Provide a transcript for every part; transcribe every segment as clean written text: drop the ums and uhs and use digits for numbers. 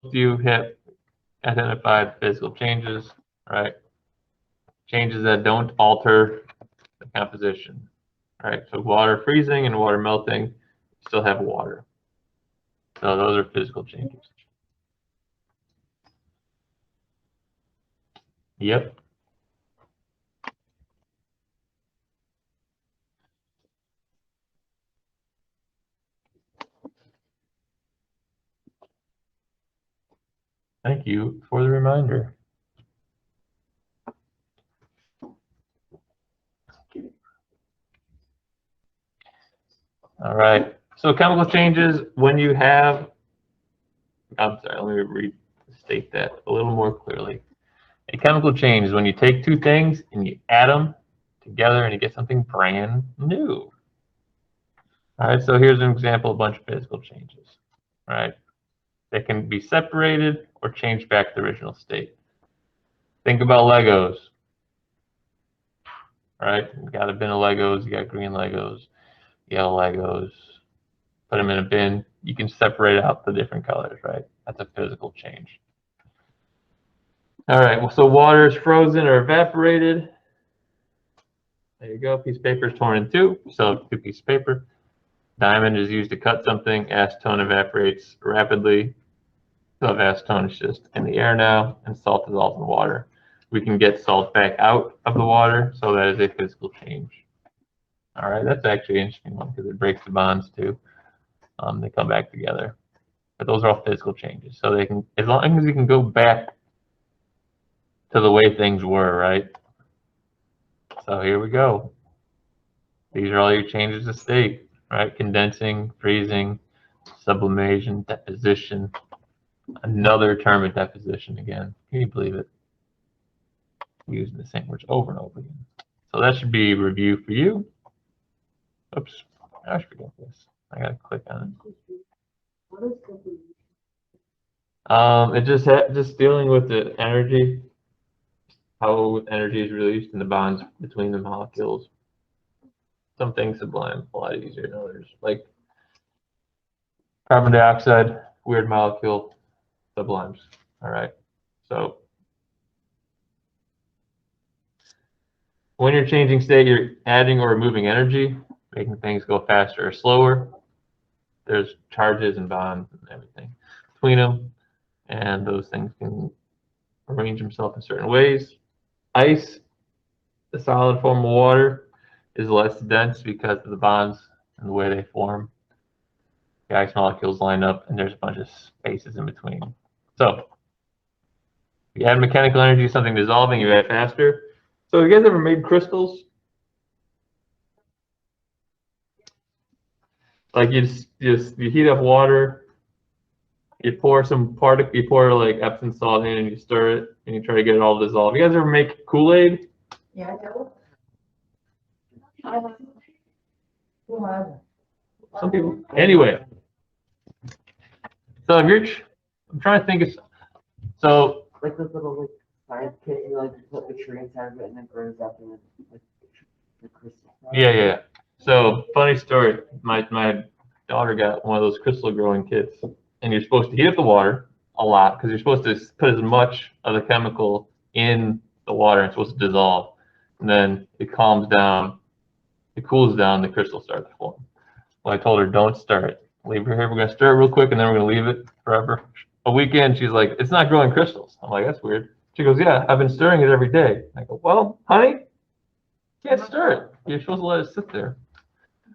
you have identified physical changes, right? Changes that don't alter the composition, right? So water freezing and water melting, you still have water. So those are physical changes. Yep. Thank you for the reminder. All right. So chemical changes when you have, I'm sorry, let me restate that a little more clearly. A chemical change is when you take two things and you add them together and you get something brand new. All right, so here's an example of a bunch of physical changes, right? They can be separated or changed back to the original state. Think about Legos, right? You got a bin of Legos, you got green Legos, yellow Legos, put them in a bin. You can separate out the different colors, right? That's a physical change. All right, well, so water is frozen or evaporated. There you go, piece of paper is torn in two, so two pieces of paper. Diamond is used to cut something. Acetone evaporates rapidly. So acetone is just in the air now, and salt dissolves in water. We can get salt back out of the water, so that is a physical change. All right, that's actually an interesting one because it breaks the bonds too. They come back together. But those are all physical changes. So they can, as long as you can go back to the way things were, right? So here we go. These are all your changes of state, right? Condensing, freezing, sublimation, deposition. Another term of deposition again. Can you believe it? Using the same words over and over again. So that should be review for you. Oops, I should forget this. I gotta click on it. What is deposition? It just dealing with the energy, how energy is released in the bonds between the molecules. Some things sublime a lot easier than others. Like carbon dioxide, weird molecule, sublimes. All right. So when you're changing state, you're adding or removing energy, making things go faster or slower. There's charges and bonds and everything between them, and those things can arrange themselves in certain ways. Ice, the solid form of water, is less dense because of the bonds and the way they form. The ice molecules line up, and there's a bunch of spaces in between. So, if you add mechanical energy to something dissolving, you add faster. So, have you guys ever made crystals? Like you heat up water, you pour like Epsom salt in, and you stir it, and you try to get it all dissolved. You guys ever make Kool-Aid? Yeah, I know. Who has it? Some people. Anyway, so if you're, I'm trying to think of, so Like those little like science kit, you like put the tree inside of it and then burns up and then like the crystal. yeah. So funny story. My daughter got one of those crystal growing kits, and you're supposed to heat up the water a lot because you're supposed to put as much of the chemical in the water and it's supposed to dissolve, and then it calms down, it cools down, the crystals start to form. Well, I told her don't stir it. Leave her here. We're gonna stir it real quick, and then we're gonna leave it forever. A weekend, she's like, "It's not growing crystals." I'm like, "That's weird." She goes, "Yeah, I've been stirring it every day." I go, "Well, honey, you can't stir it. You're supposed to let it sit there."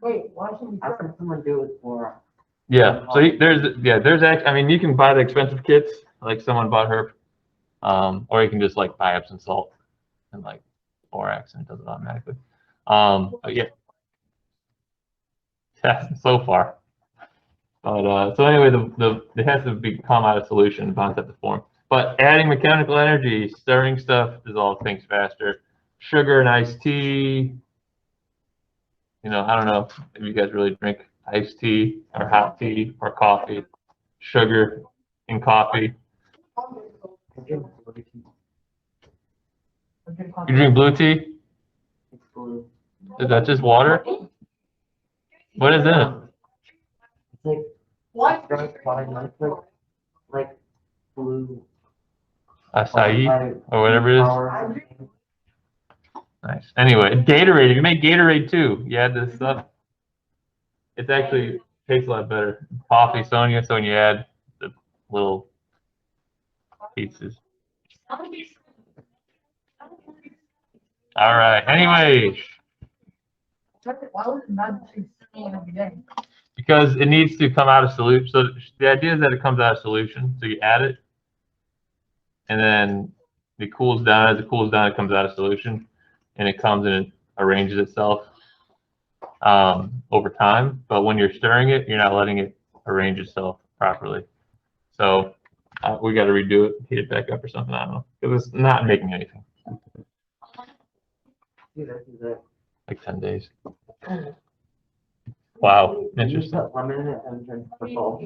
Wait, why should we How start? can someone do it for? Yeah. So there's actually, I mean, you can buy the expensive kits, like someone bought her, or you can just like buy Epsom salt and like borax, and it does it automatically. But yeah, so far. But so anyway, it has to come out of solution, bonds have to form. But adding mechanical energy, stirring stuff dissolves things faster. Sugar and iced tea. You know, I don't know if you guys really drink iced tea or hot tea or coffee. Sugar in coffee. You drink blue tea? It's blue. Is that just water? What is in it? It's like What? dark fine, like Acai or whatever it is. Power. Nice. Anyway, Gatorade. If you make Gatorade too, you add this stuff. It actually tastes a lot better. Coffee, Sonia. So when you add the little pieces. All right. Anyway, Why would it not be singing every day? because it needs to come out of solution. So the idea is that it comes out of solution. So you add it, and then it cools down. As it cools down, it comes out of solution, and it comes and it arranges itself over time. But when you're stirring it, you're not letting it arrange itself properly. So we got to redo it, heat it back up or something. I don't know. Because it's not making anything. Like 10 days. Wow, interesting. Lemon in it and then purple.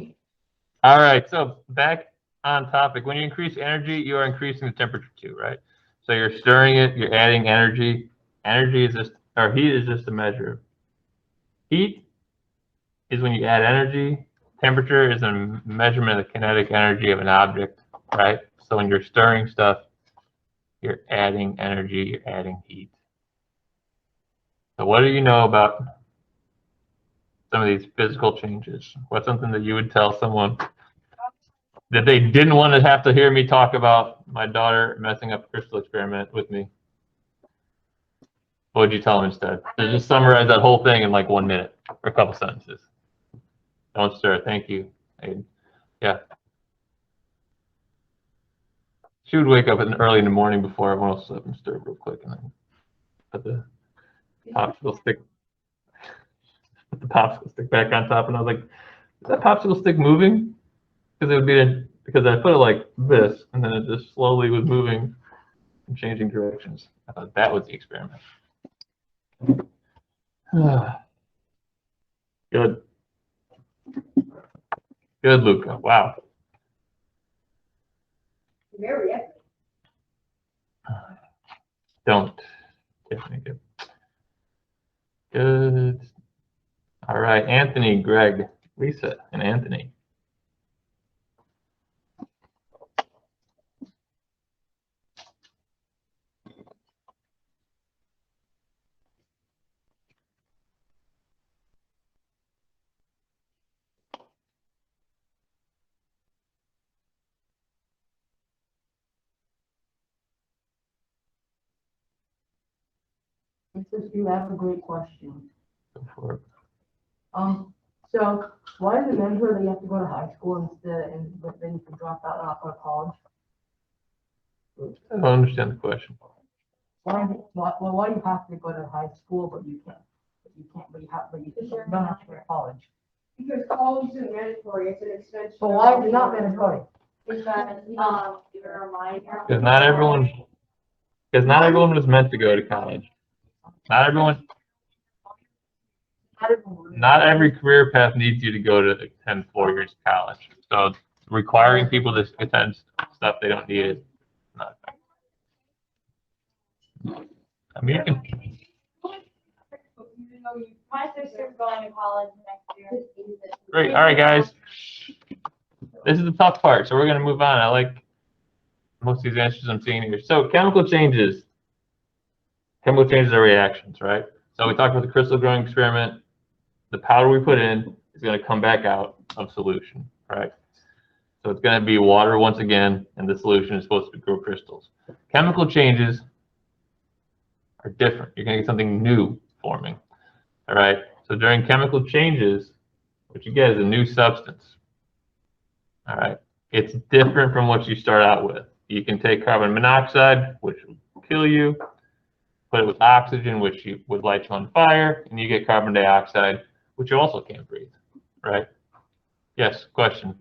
All right, so back on topic. When you increase energy, you are increasing the temperature too, right? So you're stirring it, you're adding energy. Energy is just, or heat is just a measure. Heat is when you add energy. Temperature is a measurement of the kinetic energy of an object, right? So when you're stirring stuff, you're adding energy, you're adding heat. So what do you know about some of these physical changes? What's something that you would tell someone that they didn't want to have to hear me talk about my daughter messing up a crystal experiment with me? What would you tell them instead? To just summarize that whole thing in like 1 minute or a couple sentences. Don't stir. Thank you. Yeah. She would wake up early in the morning before everyone else slept and stir real quick, and then put the popsicle stick back on top. And I was like, is that popsicle stick moving? Because it would be because I put it like this, and then it just slowly was moving and changing directions. I thought that was the experiment. Good. Good, Luca. Wow. Very epic. Don't. Tiffany, good. Good. All right, Anthony, Greg, Lisa, and Anthony. It says you have a great question. Go for it. So why is it mandatory that you have to go to high school instead, but then you can drop out and not go to college? I don't understand the question. Why do you have to go to high school, but you can't? But you don't have to go to college. Because college isn't mandatory, it's an extension. But why is it not mandatory? Because, you're a minor. Because not everyone was meant to go to college. Not every career path needs you to go to attend 4 years of college. So requiring people to attend stuff they don't need is not effective. I mean, you can. My sister's going to college next year. Great. All right, guys. This is the tough part, so we're going to move on. I like most of these answers I'm seeing here. So chemical changes. Chemical changes are reactions, right? So we talked about the crystal growing experiment. The powder we put in is going to come back out of solution, right? So it's going to be water once again, and the solution is supposed to grow crystals. Chemical changes are different. You're going to get something new forming, all right? So during chemical changes, what you get is a new substance, all right? It's different from what you start out with. You can take carbon monoxide, which will kill you, put it with oxygen, which would light you on fire, and you get carbon dioxide, which you also can't breathe, right? Yes, question.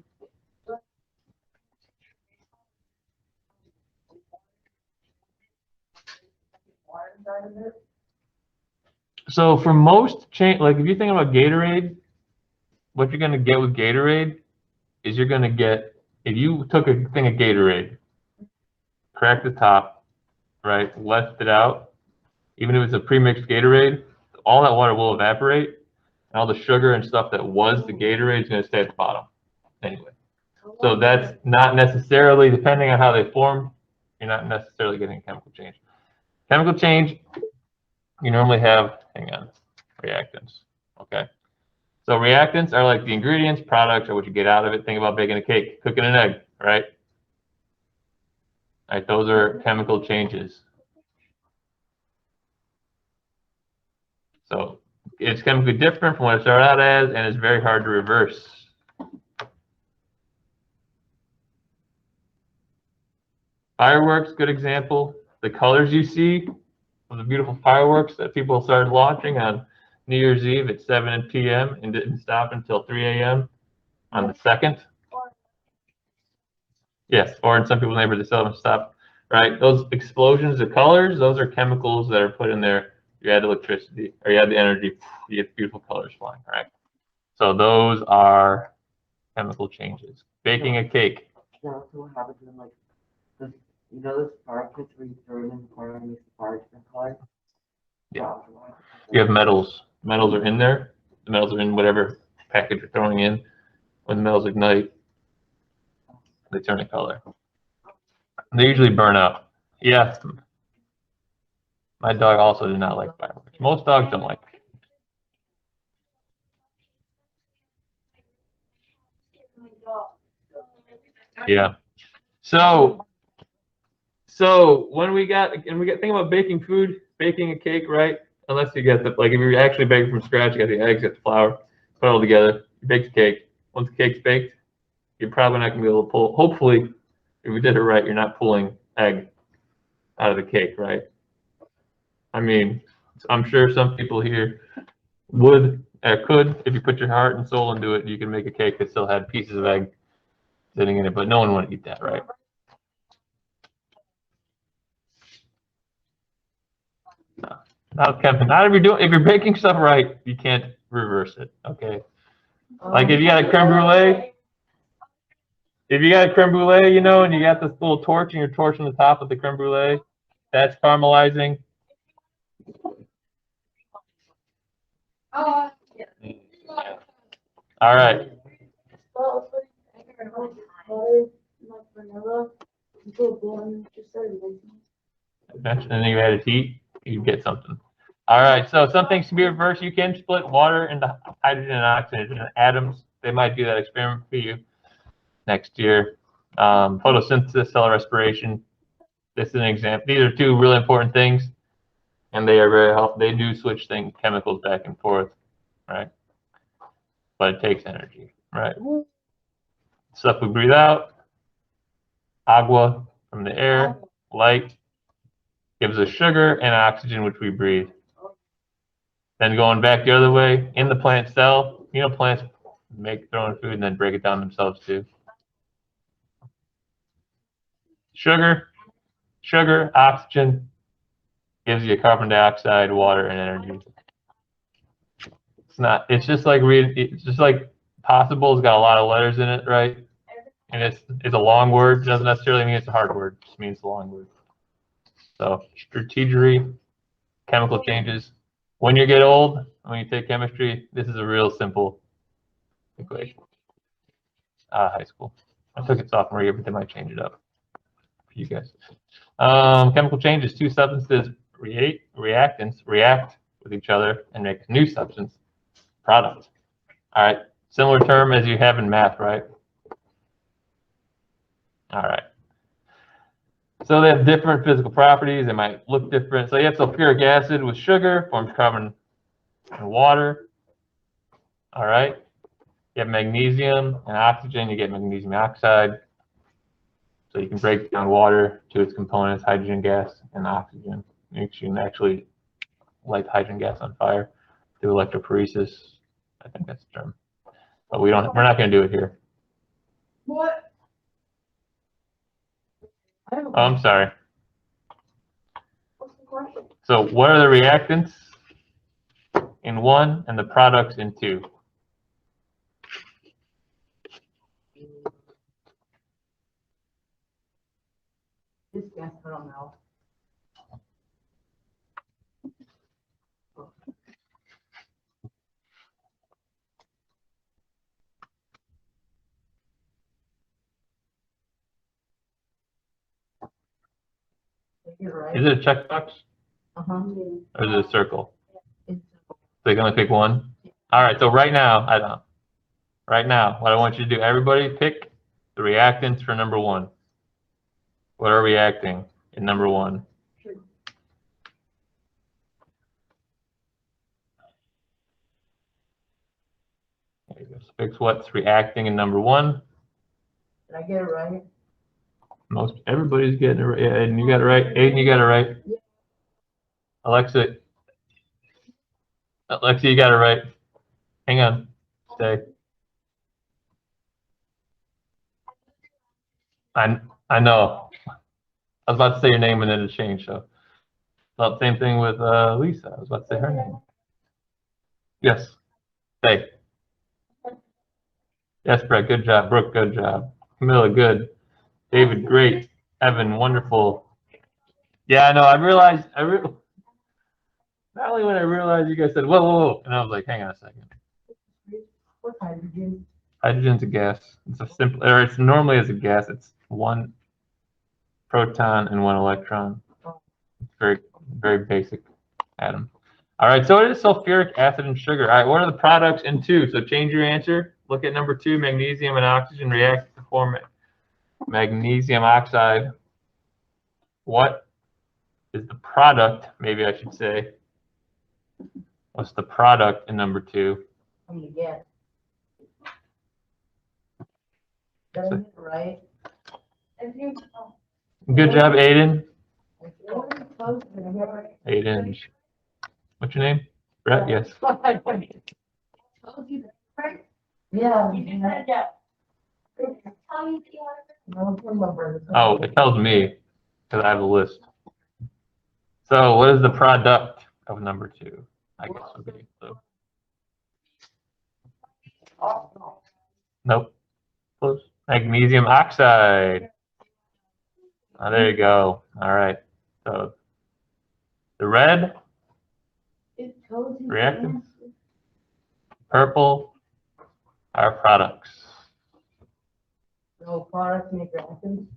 So for most change, like if you think about Gatorade, what you're gonna get with Gatorade is you're gonna get, if you took a thing of Gatorade, cracked the top, right, left it out, even if it's a pre-mixed Gatorade, all that water will evaporate, and all the sugar and stuff that was the Gatorade is going to stay at the bottom anyway. So that's not necessarily, depending on how they form, You're not necessarily getting a chemical change. Chemical change, you normally have, hang on, reactants. Okay. So reactants are like the ingredients, products, or what you get out of it. Think about baking a cake, cooking an egg, right? All right, those are chemical changes. So it's chemically different from what it started out as, and it's very hard to reverse. Fireworks, good example. The colors you see of the beautiful fireworks that people started launching on New Year's Eve at 7 p.m. and didn't stop until 3 a.m. on the 2nd. Yes, or in some people's neighborhoods, they still haven't stopped, right? Those explosions of colors, those are chemicals that are put in there. You add electricity, or you add the energy, you get beautiful colors flying, right? So those are chemical changes. Baking a cake. That also what happens in like, those, you know those fire kits where you throw it in the corner and makes the fire different color? Yeah. You have metals. Metals are in there. The metals are in whatever package you're throwing in. When the metals ignite, they turn a color. They usually burn out. Yes. My dog also did not like fireworks. Most dogs don't like. Yeah. So when we got think about baking food, baking a cake, right? Unless you get the like if you're actually baking from scratch, you got the eggs, you got the flour, put it all together, you bake the cake. Once the cake's baked, you're probably not gonna be able to pull. Hopefully, if you did it right, you're not pulling egg out of the cake, right? I mean, I'm sure some people here would could, if you put your heart and soul into it, you can make a cake that still had pieces of egg sitting in it, but no one would eat that, right? No. Not if you're baking stuff right, you can't reverse it. Okay. Like if you got a creme brulee, you know, and you got this little torch and you're torching the top of the creme brulee, that's caramelizing. Oh, Yeah. All right. well, butter, like vanilla, put one, just started making. And then you added heat, you get something. All right, so some things can be reversed. You can split water into hydrogen and oxygen atoms. They might do that experiment for you next year. Photosynthesis, cell respiration. This is an example. These are two really important things, and they are very helpful. They do switch chemicals back and forth, right? But it takes energy, right? Stuff we breathe out, agua from the air, light gives us sugar and oxygen, which we breathe. Then going back the other way, in the plant cell, you know, plants make their own food and then break it down themselves too. Sugar, oxygen gives you carbon dioxide, water, and energy. It's just like possible's got a lot of letters in it, right? And it's a long word. Doesn't necessarily mean it's a hard word. It just means a long word. So strategery, chemical changes. When you get old, when you take chemistry, this is a real simple equation. High school. I took it sophomore year, but they might change it up for you guys. Chemical changes. Two substances react with each other and make a new substance, product. All right. Similar term as you have in math, right? All right. So they have different physical properties. They might look different. So you have sulfuric acid with sugar, forms carbon and water. All right. You have magnesium and oxygen, you get magnesium oxide. So you can break down water to its components, hydrogen gas and oxygen. You can actually light hydrogen gas on fire through electrophoresis. I think that's the term. But we're not going to do it here. What? Oh, I'm sorry. What's the question? So what are the reactants in 1 and the products in 2? This gas, I don't know. You're right. Is it a checkbox Uh-huh. or is it a circle? It's- So you can only pick one? All right, so right now, right now, what I want you to do, everybody pick the reactants for number 1. What are reacting in number 1? There you go. So pick what's reacting in number 1. Did I get it right? Everybody's getting it right. Yeah, Aiden, you got it right. Aiden, you got it right. Yeah. Alexa, you got it right. Hang on. Stay. I know. I was about to say your name and then it changed. So, well, same thing with Lisa. I was about to say her name. Yes. Stay. Yes, Brett. Good job. Brooke. Good job. Camilla. Good. David. Great. Evan. Wonderful. Yeah, I know. Not only when I realized you guys said whoa, whoa, whoa, and I was like, hang on a second. What's hydrogen? Hydrogen's a gas. It's a simple, or it's normally as a gas. It's 1 proton and 1 electron. It's very, very basic atom. All right, so it is sulfuric acid and sugar. All right, what are the products in 2? So change your answer. Look at number 2. Magnesium and oxygen react to form magnesium oxide. What is the product? Maybe I should say. What's the product in number 2? I'm gonna guess. Did I get it right? Good job, Aiden. Close, did I get it right? Aiden. What's your name? Brett? Yes. Yeah. Oh, I don't remember. Oh, it tells me because I have a list. So what is the product of number 2? I guess would be so. Nope. Close. Magnesium oxide. Oh, there you go. All right. So the red reactants, purple are products. No products make reactions.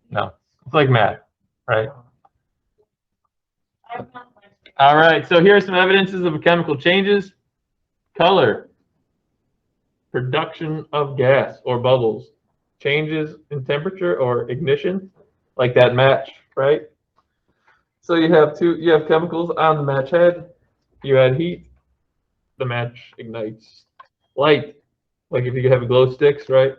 No, it's like math, right? All right. So here are some evidences of chemical changes. Color, production of gas or bubbles, changes in temperature or ignition, like that match, right? So you have chemicals on the match head. You add heat, the match ignites. Light, like if you have glow sticks, right?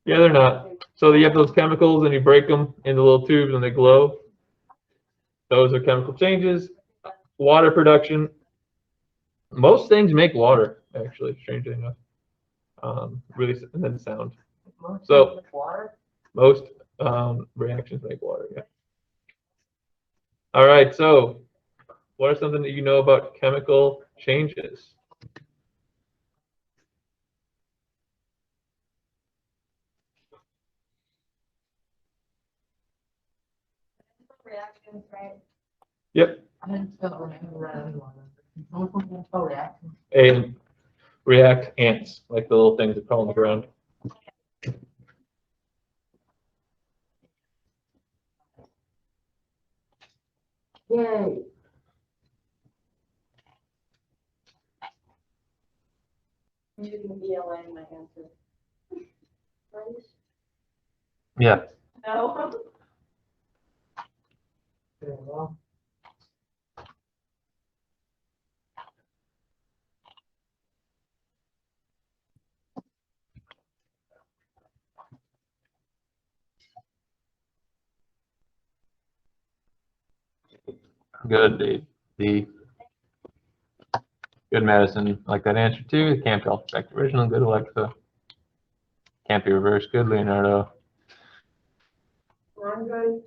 Yeah, they're not. So you have those chemicals and you break them into little tubes and they glow. Those are chemical changes. Water production. Most things make water, actually, strangely enough. Really, and then sound. So Water. most reactions make water, yeah. All right, so what are something that you know about chemical changes? Reactions, right? Yep, I didn't spell reactions. and react ants, like the little things that crawl on the ground. Yay. I'm using BLA in my answer. Right? Yeah. No. Very well. Good, the good medicine, like that answer too. Can't be altered back to original. Good, Alexa. Can't be reversed. Good, Leonardo. I'm good.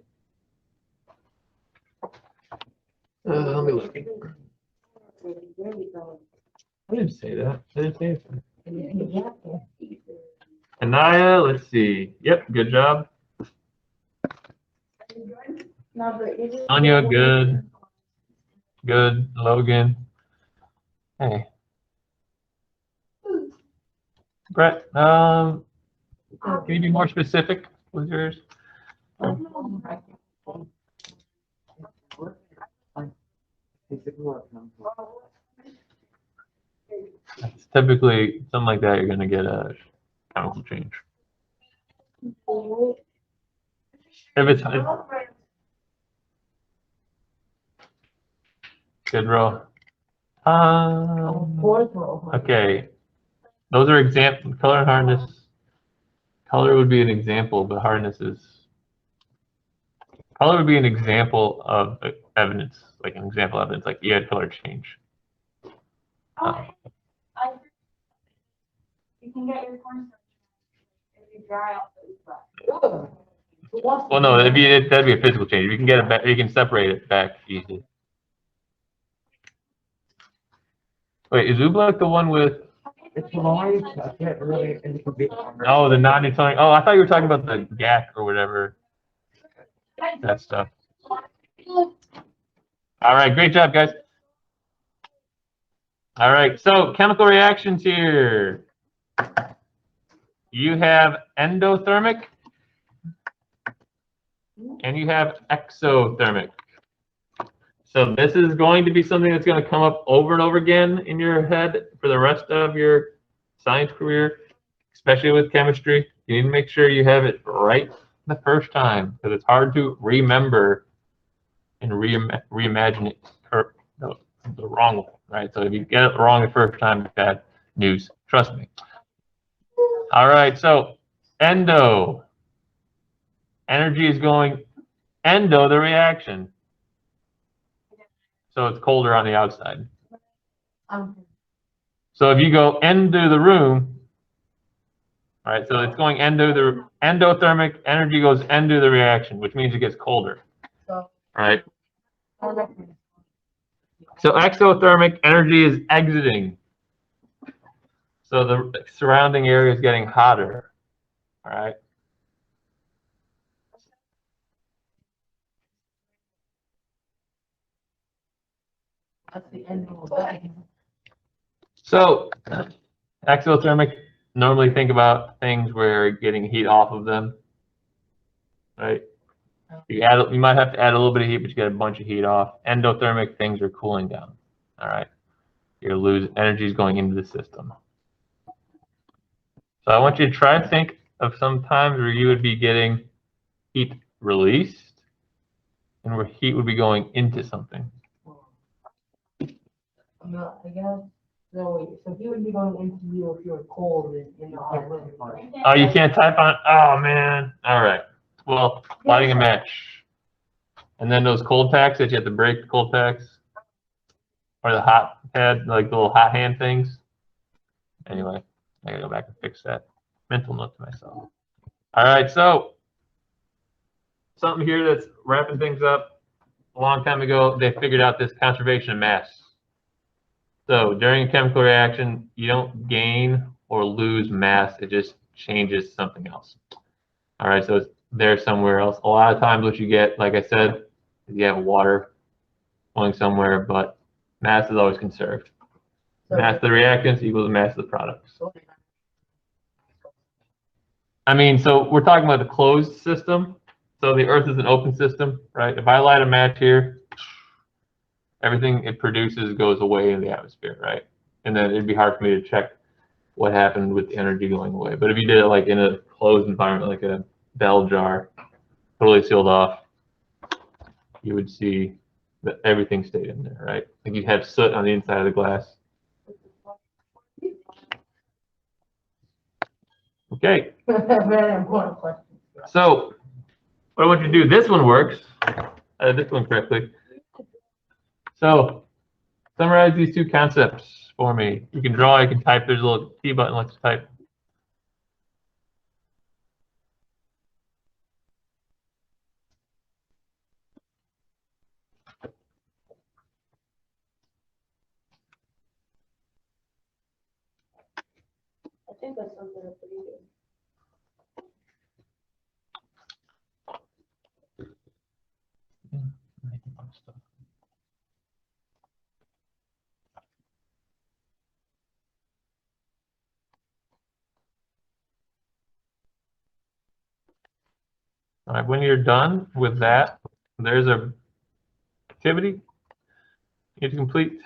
Let me look. I didn't say that. I didn't say it. Anaya, let's see. Yep, good job. No, but it is. Anya, good. Good. Logan. Hey. Brett, can you be more specific? was yours? Physical or chemical? It's typically something like that. You're gonna get a chemical change. If it's good row. Fourth row. Okay. Those are example. Color and hardness. Color would be an example, but hardness is. Color would be an example of evidence, like an example of evidence, like you had color change. You can get your cornstarch if you dry out the black. Well, no, that'd be a physical change. You can get it back. You can separate it back easily. Wait, is Oobleck the one with? It's why I can't really, and it can be. Oh, the non-Newtonian. Oh, I thought you were talking about the GAC or whatever. That stuff. All right, great job, guys. All right, so chemical reactions here. You have endothermic and you have exothermic. So this is going to be something that's going to come up over and over again in your head for the rest of your science career, especially with chemistry. You need to make sure you have it right the first time because it's hard to remember and reimagine it the wrong way, right? So if you get it wrong the first time, bad news. Trust me. All right, so endo. Energy is going endo the reaction. So it's colder on the outside. So if you go endo the room, all right, so it's going endo the endothermic energy goes endo the reaction, which means it gets colder. All right. So exothermic energy is exiting. So the surrounding area is getting hotter. All right. That's the end of the day. So exothermic, normally think about things where you're getting heat off of them, right? You might have to add a little bit of heat, but you get a bunch of heat off. Endothermic, things are cooling down, all right? You're losing energy is going into the system. So I want you to try to think of some times where you would be getting heat released and where heat would be going into something. I guess, so he would be going into you if you were cold in the hot room. Oh, you can't type on, oh man. All right. Well, lighting a match. And then those cold packs that you have to break the cold packs. Or the hot pad, like the little hot hand things. Anyway, I gotta go back and fix that. Mental note to myself. All right, so something here that's wrapping things up. A long time ago, they figured out this conservation of mass. So during a chemical reaction, you don't gain or lose mass. It just changes something else. All right, so it's there somewhere else. A lot of times what you get, like I said, is you have water going somewhere, but mass is always conserved. Mass of the reactants equals mass of the products. I mean, so we're talking about the closed system. So the Earth is an open system, right? If I light a match here, everything it produces goes away in the atmosphere, right? And then it'd be hard for me to check what happened with the energy going away. But if you did it like in a closed environment, like a bell jar, totally sealed off, you would see that everything stayed in there, right? Like you'd have soot on the inside of the glass. Okay. Very important question. So what I want you to do, this one works. This one correctly. So summarize these two concepts for me. You can draw, you can type. There's a little T button, let's type. I think that's something that's pretty good. All right, when you're done with that, there's a activity you need to complete.